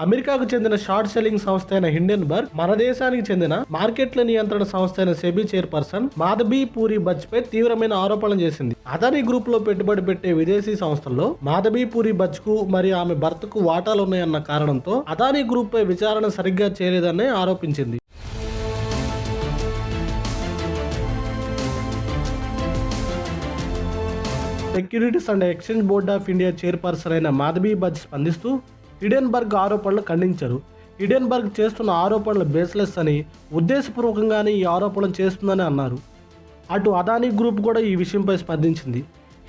అమెరికాకు చెందిన short selling సంస్థ అయిన హిండెన్బర్గ్ మన దేశానికి చెందిన మార్కెట్ల నియంత్రణ సంస్థ అయిన సెబీ చైర్పర్సన్ మాధబీ పూరి బచ్ పై తీవ్రమైన ఆరోపణలు చేసింది. అదానీ గ్రూప్ లో పెట్టుబడి పెట్టే విదేశీ సంస్థల్లో మాధబీ పూరి బచ్ కు మరియు ఆమె భర్తకు వాటాలున్నాయన్న కారణంతో అదానీ గ్రూప్ పై విచారణ సరిగ్గా చేయలేదని ఆరోపించింది. Securities and exchange board of India chairperson అయిన మాధబీ బచ్ స్పందిస్తూ హిడెన్బర్గ్ ఆరోపణలు ఖండించారు. హిడెన్బర్గ్ చేస్తున్న ఆరోపణలు బేస్లెస్ అని, ఉద్దేశపూర్వకంగానే ఈ ఆరోపణలు చేస్తుందని అన్నారు. అటు అదానీ గ్రూప్ కూడా ఈ విషయంపై స్పందించింది.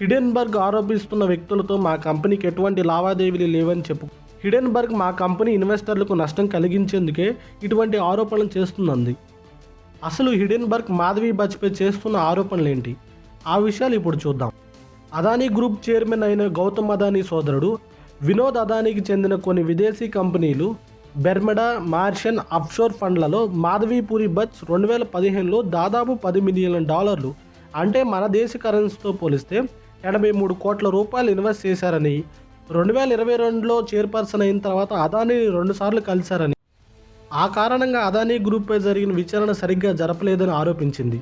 హిడెన్బర్గ్ ఆరోపిస్తున్న వ్యక్తులతో మా కంపెనీకి ఎటువంటి లావాదేవీలు లేవని చెప్పు. హిడెన్బర్గ్ మా కంపెనీ ఇన్వెస్టర్లకు నష్టం కలిగించేందుకే ఇటువంటి ఆరోపణలు చేస్తుందంది. అసలు హిడెన్బర్గ్ మాధవీ బచ్పై చేస్తున్న ఆరోపణలు ఏంటి? ఆ విషయాలు ఇప్పుడు చూద్దాం. అదానీ గ్రూప్ చైర్మన్ అయిన గౌతమ్ అదానీ సోదరుడు వినోద్ అదానీకి చెందిన కొన్ని విదేశీ కంపెనీలు బెర్ముడా, మారిషస్ ఆఫ్షోర్ ఫండ్లలో మాధవీ పూరి బచ్ 2015లో దాదాపు $10 మిలియన్ల అంటే మన దేశ కరెన్సీతో పోలిస్తే 83 కోట్ల రూపాయలు ఇన్వెస్ట్ చేశారని, 2022లో చైర్పర్సన్ అయిన తర్వాత అదానీని 2 సార్లు కలిశారని, ఆ కారణంగా అదానీ గ్రూప్పై జరిగిన విచారణ సరిగ్గా జరపలేదని ఆరోపించింది.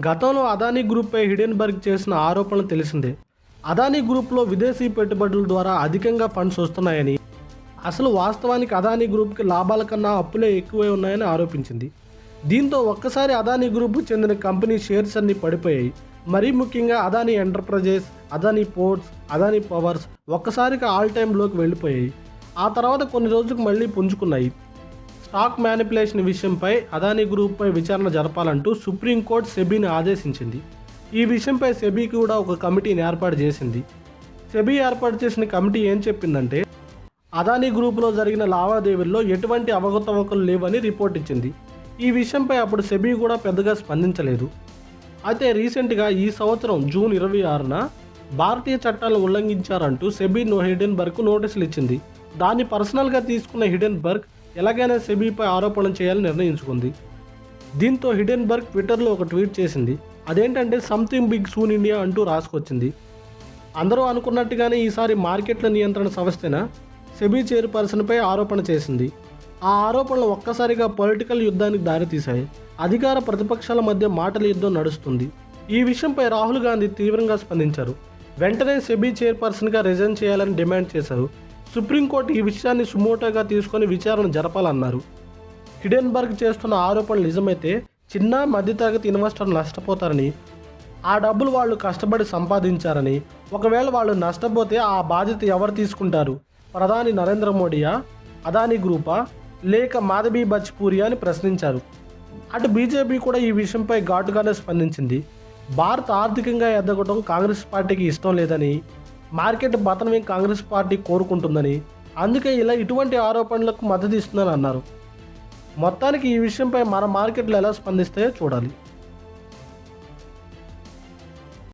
గతంలో అదానీ గ్రూప్పై హిడెన్బర్గ్ చేసిన ఆరోపణలు తెలిసిందే. అదానీ గ్రూప్లో విదేశీ పెట్టుబడుల ద్వారా అధికంగా ఫండ్స్ వస్తున్నాయని, అసలు వాస్తవానికి అదానీ గ్రూప్కి లాభాల కన్నా అప్పులే ఎక్కువై ఉన్నాయని ఆరోపించింది. దీంతో ఒక్కసారి అదానీ గ్రూప్కు చెందిన కంపెనీ షేర్స్ అన్ని పడిపోయాయి. మరీ ముఖ్యంగా Adani enterprises, Adani ports, Adani powers ఒక్కసారిగా ఆల్ టైమ్ లోకి వెళ్ళిపోయాయి. ఆ తర్వాత కొన్ని రోజులకు మళ్ళీ పుంజుకున్నాయి. స్టాక్ మ్యానిపులేషన్ విషయంపై అదానీ గ్రూప్పై విచారణ జరపాలంటూ సుప్రీంకోర్టు సెబీని ఆదేశించింది. ఈ విషయంపై సెబీ కూడా ఒక కమిటీని ఏర్పాటు చేసింది. సెబీ ఏర్పాటు చేసిన కమిటీ ఏం చెప్పిందంటే, అదానీ గ్రూపులో జరిగిన లావాదేవీల్లో ఎటువంటి అవకతవకలు లేవని రిపోర్ట్ ఇచ్చింది. ఈ విషయంపై అప్పుడు సెబీ కూడా పెద్దగా స్పందించలేదు. అయితే రీసెంట్గా ఈ సంవత్సరం జూన్ 26న భారతీయ చట్టాలను ఉల్లంఘించారంటూ సెబీ హిడెన్బర్గ్కు నోటీసులు ఇచ్చింది. దాన్ని పర్సనల్గా తీసుకున్న హిడెన్బర్గ్ ఎలాగైనా సెబీపై ఆరోపణలు చేయాలని నిర్ణయించుకుంది. దీంతో హిడెన్బర్గ్ ట్విట్టర్లో ఒక ట్వీట్ చేసింది. అదేంటంటే సంథింగ్ బిగ్ సూన్ ఇండియా అంటూ రాసుకొచ్చింది. అందరూ అనుకున్నట్టుగానే ఈసారి మార్కెట్ల నియంత్రణ సంస్థన సెబీ చైర్పర్సన్పై ఆరోపణ చేసింది. ఆ ఆరోపణలు ఒక్కసారిగా పొలిటికల్ యుద్ధానికి దారితీశాయి. అధికార ప్రతిపక్షాల మధ్య మాటల యుద్ధం నడుస్తుంది. ఈ విషయంపై రాహుల్ గాంధీ తీవ్రంగా స్పందించారు. వెంటనే సెబీ చైర్పర్సన్గా రిజైన్ చేయాలని డిమాండ్ చేశారు. సుప్రీంకోర్టు ఈ విషయాన్ని సుమోటోగా తీసుకొని విచారణ జరపాలన్నారు. హిడెన్బర్గ్ చేస్తున్న ఆరోపణలు నిజమైతే చిన్న మధ్యతరగతి ఇన్వెస్టర్లు నష్టపోతారని, ఆ డబ్బులు వాళ్ళు కష్టపడి సంపాదించారని, ఒకవేళ వాళ్ళు నష్టపోతే ఆ బాధ్యత ఎవరు తీసుకుంటారు? ప్రధాని నరేంద్ర మోడీయా, అదానీ గ్రూపా, లేక మాధబీ బచ్ పూరియా అని ప్రశ్నించారు. అటు బీజేపీ కూడా ఈ విషయంపై ఘాటుగానే స్పందించింది. భారత్ ఆర్థికంగా ఎదగడం కాంగ్రెస్ పార్టీకి ఇష్టం లేదని, మార్కెట్ పతనమే కాంగ్రెస్ పార్టీ కోరుకుంటుందని, అందుకే ఇలా ఇటువంటి ఆరోపణలకు మద్దతు ఇస్తుందని అన్నారు. మొత్తానికి ఈ విషయంపై మన మార్కెట్లు ఎలా స్పందిస్తాయో చూడాలి.